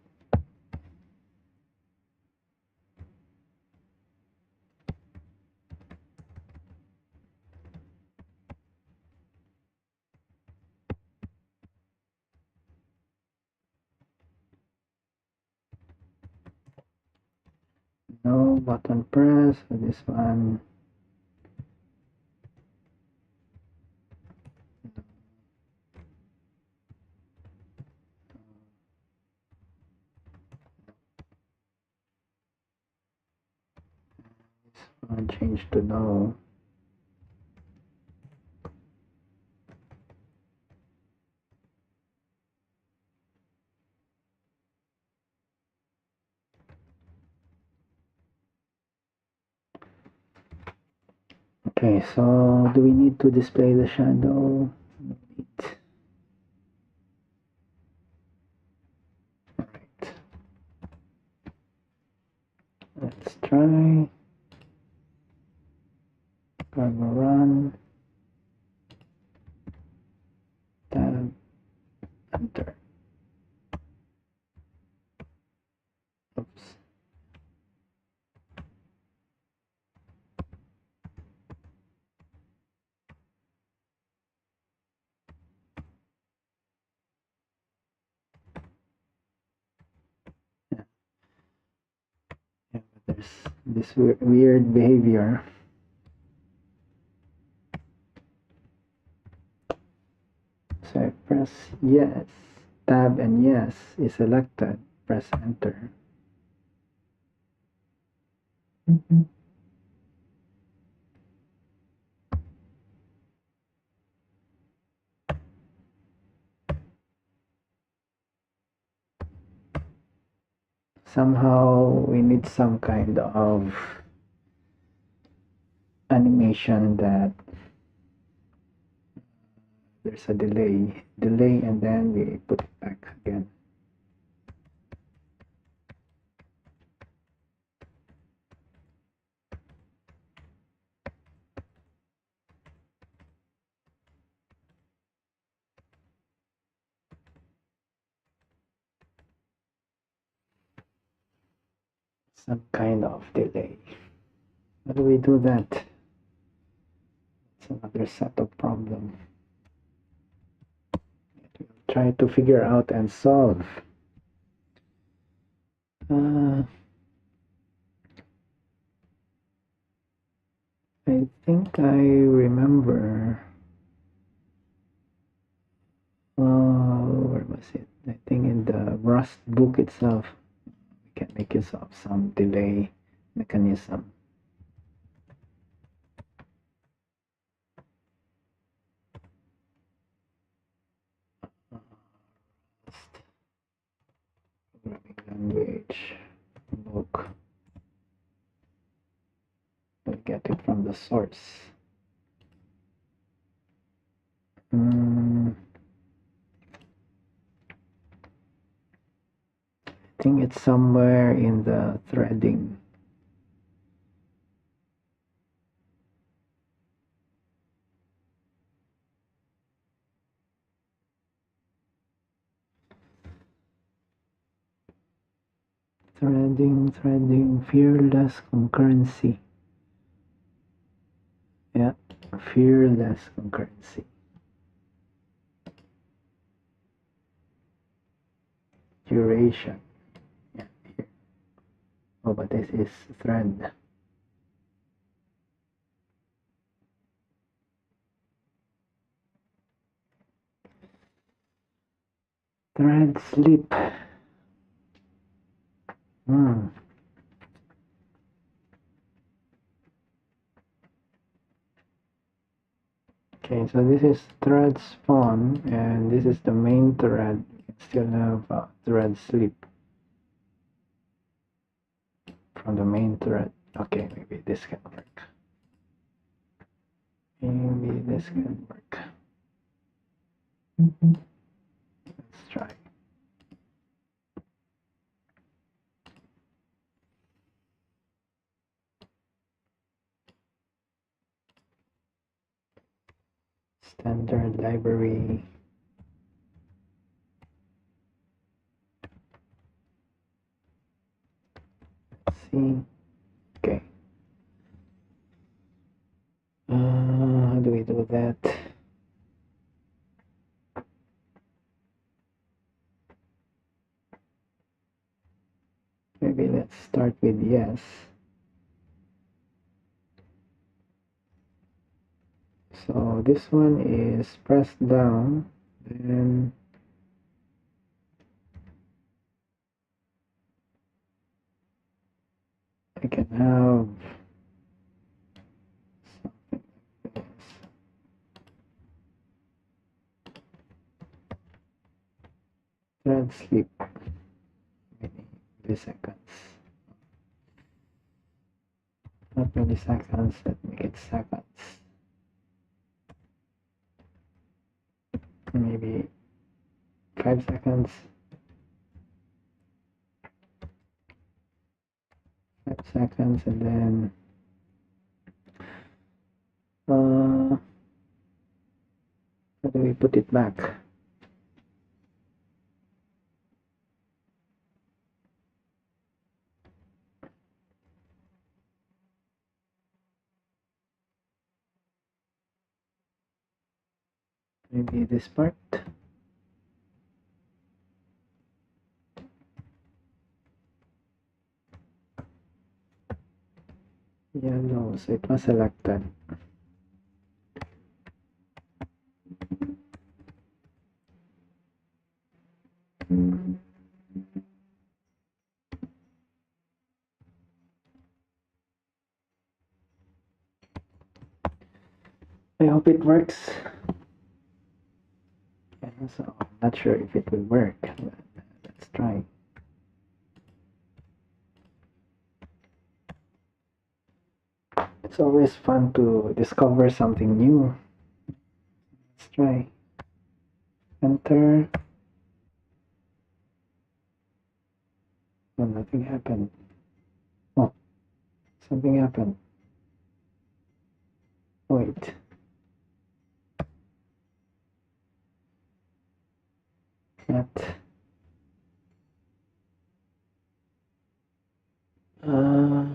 No button press. So this one, change to no. Okay, so do we need to display the shadow? Alright. Let's try. Gonna run. Tab. Enter. Oops. Yeah, but there's this weird behavior. So I press yes, tab and yes is selected. Press enter. Somehow we need some kind of animation that there's a delay, and then we put it back again. Some kind of delay. How do we do that? It's another set of problem. Try to figure out and solve. I think I remember. Where was it? I think in the Rust book itself, we can make use of some delay mechanism. Rust programming language book. We'll get it from the source. I think it's somewhere in the threading. Threading, fearless concurrency. Yeah, fearless concurrency. Duration. Yeah, here. Oh, but this is thread. Thread sleep. Okay, so this is thread spawn, and this is the main thread. You can still have thread sleep from the main thread. Okay, maybe this can work. Maybe this can work. Let's try. Standard library. Let's see. Okay. How do we do that? Maybe let's start with yes. So this one is pressed down, then I can have something like this. Thread sleep, maybe milliseconds. Not milliseconds, let's make it seconds. Maybe 5 seconds. 5 seconds, and then how do we put it back? Maybe this part. Yellow, so it was selected. I hope it works. Yeah, so I'm not sure if it will work, but let's try. It's always fun to discover something new. Let's try. Enter. Oh, nothing happened. Oh, something happened. Wait. What? Uh,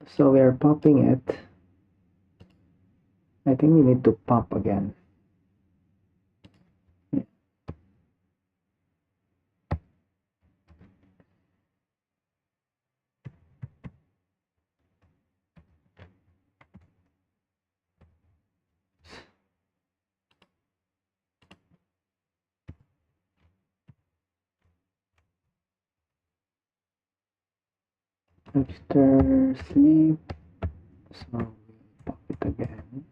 so we are popping it. I think we need to pop again. Yeah. After sleep, so we'll pop it again.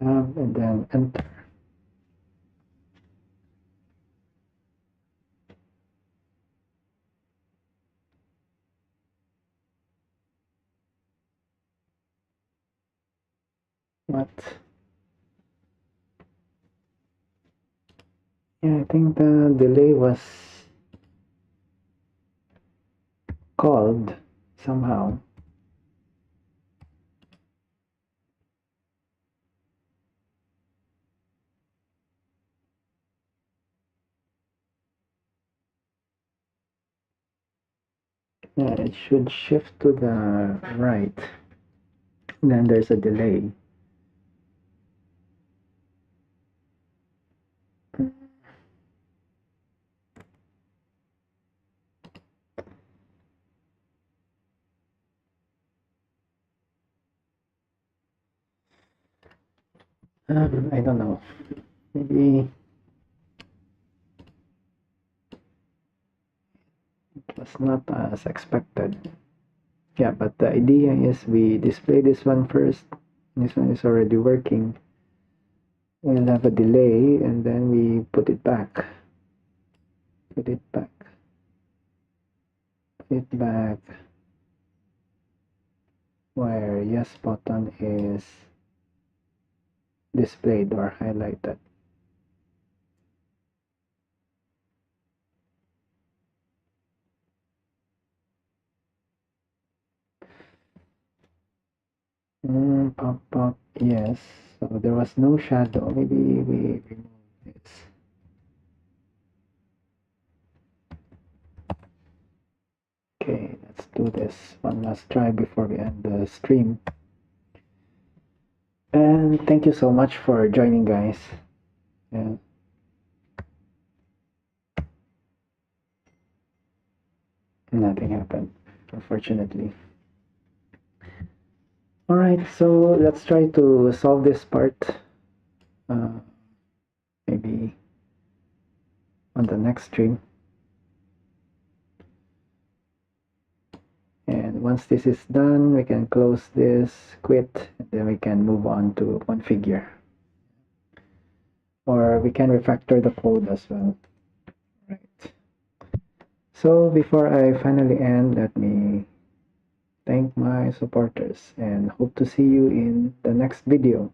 And then enter. What? Yeah, I think the delay was called somehow. Yeah, it should shift to the right. Then there's a delay. I don't know. Maybe was not as expected. Yeah, but the idea is we display this one first. This one is already working. We'll have a delay and then we put it back. Put it back. Put it back. Where yes button is displayed or highlighted. Pop up, yes. So there was no shadow. Maybe we remove this. Okay, let's do this one last try before we end the stream. And thank you so much for joining, guys. Yeah. Nothing happened, unfortunately. All right, so let's try to solve this part. Maybe on the next stream. And once this is done, we can close this, quit, and then we can move on to configure. Or we can refactor the code as well. Right. So before I finally end, let me thank my supporters and hope to see you in the next video.